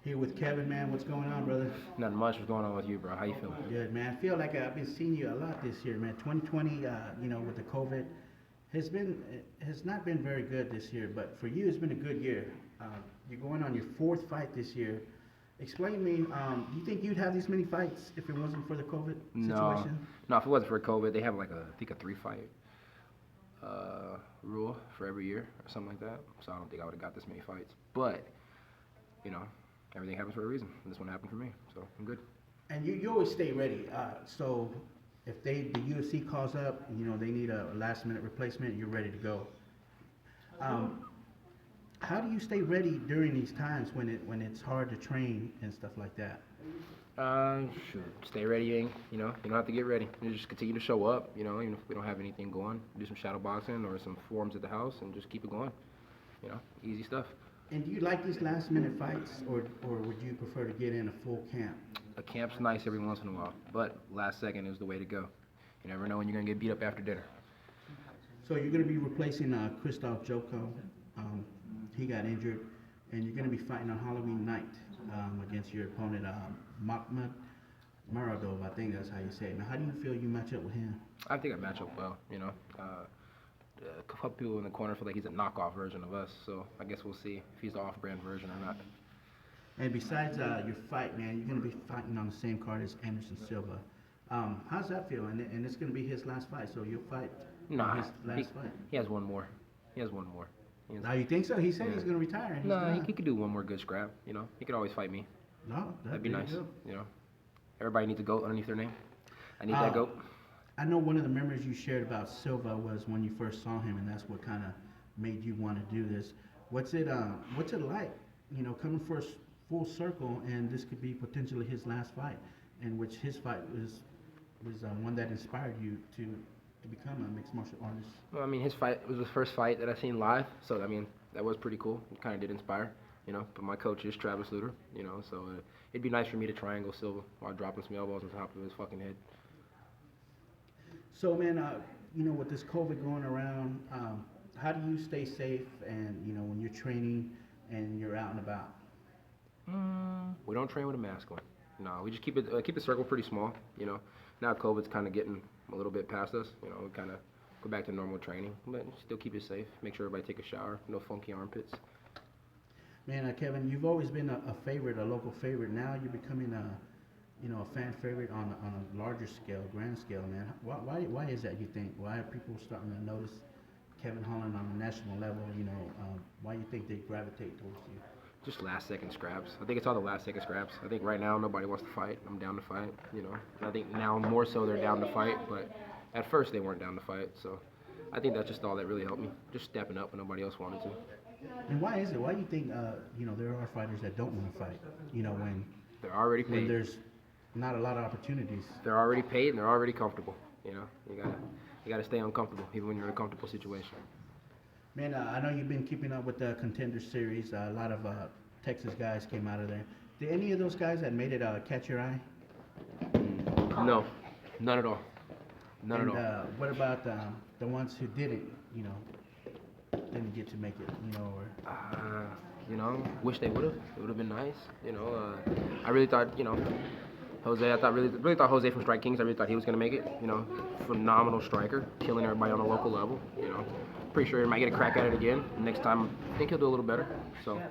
Here with Kevin, man. What's going on, brother? Nothing much. What's going on with you, bro? How you feeling? Good, man. I feel like I've been seeing you a lot this year, man. 2020, with the COVID, has not been very good this year. But for you, it's been a good year. You're going on your fourth fight this year. Explain to me, do you think you'd have these many fights if it wasn't for the COVID No, situation? no. If it wasn't for COVID, they have like I think a 3 fight rule for every year or something like that. So I don't think I would have got this many fights. But you know, everything happens for a reason. And this one happened for me, so I'm good. And you always stay ready. So if the UFC calls up, they need a last minute replacement, you're ready to go. Um, how do you stay ready during these times when it's hard to train and stuff like that? Shoot, stay ready, you know. You don't have to get ready. You just continue to show up. Even if we don't have anything going, do some shadow boxing or some forms at the house, and just keep it going. Easy stuff. And do you like these last minute fights, or would you prefer to get in a full camp? A camp's nice every once in a while, but last second is the way to go. You never know when you're gonna get beat up after dinner. So you're going to be replacing Christoph Joko. He got injured, and you're going to be fighting on Halloween night against your opponent, Makhmud Maradov. I think that's how you say it. Now, how do you feel you match up with him? I think I match up well. A couple people in the corner feel like he's a knockoff version of us, so I guess we'll see if he's the off-brand version or not. And besides your fight, man, you're going to be fighting on the same card as Anderson Silva. How's that feel? And it's going to be his last fight, so you'll fight Nah, his last fight. he has one more. He has one more. He has- Now, you think so? He said Yeah. he's going to retire. And he's No, not. he could do one more good scrap. He could always fight me. No, That'd be there you nice. go. Everybody needs a goat underneath their name. I need Uh, that goat. I know one of the memories you shared about Silva was when you first saw him, and that's what kind of made you want to do this. What's it like, coming for full circle, and this could be potentially his last fight, in which his fight was one that inspired you to become a mixed martial artist. Well, his fight was the first fight that I seen live, so that was pretty cool. It kind of did inspire, But my coach is Travis Luter, so it'd be nice for me to triangle Silva while dropping some elbows on top of his fucking head. So, man, with this COVID going around, how do you stay safe and, when you're training and you're out and about? We don't train with a mask on. No, we just keep the circle pretty small. Now COVID's kind of getting a little bit past us. We kind of go back to normal training, but still keep it safe. Make sure everybody take a shower. No funky armpits. Man, Kevin, you've always been a favorite, a local favorite. Now you're becoming a fan favorite on a larger scale, grand scale, man. Why is that, you think? Why are people starting to notice Kevin Holland on a national level? Why you think they gravitate towards you? Just last second scraps. I think it's all the last second scraps. I think right now nobody wants to fight. I'm down to fight, And I think now more so they're down to fight, but at first they weren't down to fight. So I think that's just all that really helped me. Just stepping up when nobody else wanted to. And why is it? Why do you think, there are fighters that don't want to fight? When They're already when paid. there's not a lot of opportunities. They're already paid and they're already comfortable. You gotta stay uncomfortable even when you're in a comfortable situation. Man, I know you've been keeping up with the Contender Series. A lot of Texas guys came out of there. Did any of those guys that made it catch your eye? No, none at all. None And at all. what about the ones who didn't didn't get to make it, or Wish they would have. It would have been nice. I really thought, Jose. I thought really thought Jose from Strike Kings. I really thought he was gonna make it. Phenomenal striker, killing everybody on a local level. Pretty sure he might get a crack at it again. Next time, I think he'll do a little better. So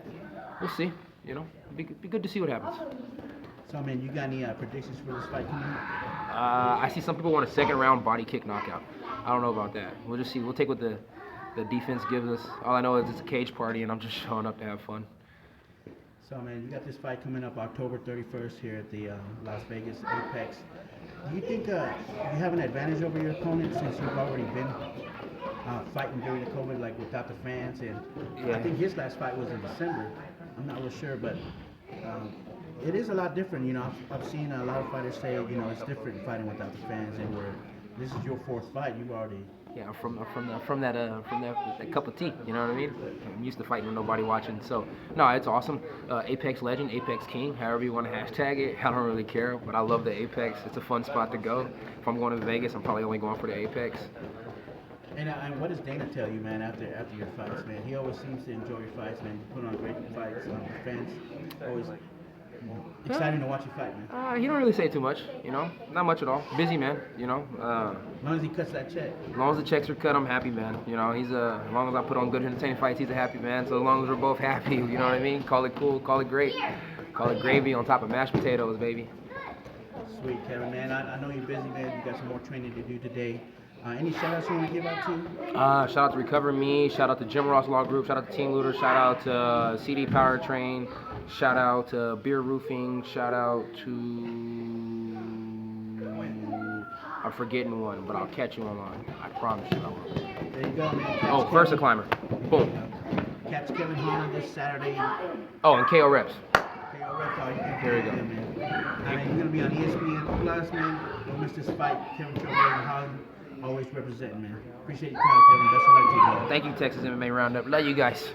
we'll see. Be good to see what happens. So, man, you got any predictions for this fight coming up? I see some people want a second round body kick knockout. I don't know about that. We'll just see. We'll take what the defense gives us. All I know is it's a cage party and I'm just showing up to have fun. So, man, you got this fight coming up October 31st here at the Las Vegas Apex. Do you think you have an advantage over your opponent since you've already been fighting during the COVID, like without the fans? And Yeah. I think his last fight was in December. I'm not real sure, but it is a lot different. I've seen a lot of fighters say, it's different fighting without the fans, and where this is your fourth fight, you've already. Yeah, I'm from that cup of tea. You know what I mean? I'm used to fighting with nobody watching. So no, it's awesome. Apex legend, Apex King, however you want to hashtag it. I don't really care, but I love the Apex. It's a fun spot to go. If I'm going to Vegas, I'm probably only going for the Apex. And what does Dana tell you, man, after your fights, man? He always seems to enjoy your fights, man. You put on great fights. The fans always Exciting to watch you fight, man. He don't really say too much, you know, not much at all. Busy man, you know. As long as he cuts that check. As long as the checks are cut, I'm happy, man. You know, as long as I put on good, entertaining fights, he's a happy man. So as long as we're both happy, you know what I mean? Call it cool, call it great, call it gravy on top of mashed potatoes, baby. Sweet, Kevin, man. I know you're busy, man. You got some more training to do today. Any shout-outs you want to give out to? Shout out to Recover Me, shout out to Jim Ross Law Group, shout out to Team Looter, shout out to CD Powertrain, shout out to Beer Roofing, shout out to, I'm forgetting one, but I'll catch you online. I promise you I will. There you go, man. Oh, Versa Climber. Boom. Catch Kevin Holland this Saturday. Oh, and KO Reps. KO Reps. There you go. Man. You're going to be on ESPN Plus, man. Don't miss this fight. Kevin Trailblazer Holland. Always representing, man. Appreciate your time, Kevin. Best of luck to you, man. Thank you, Texas MMA Roundup. Love you guys.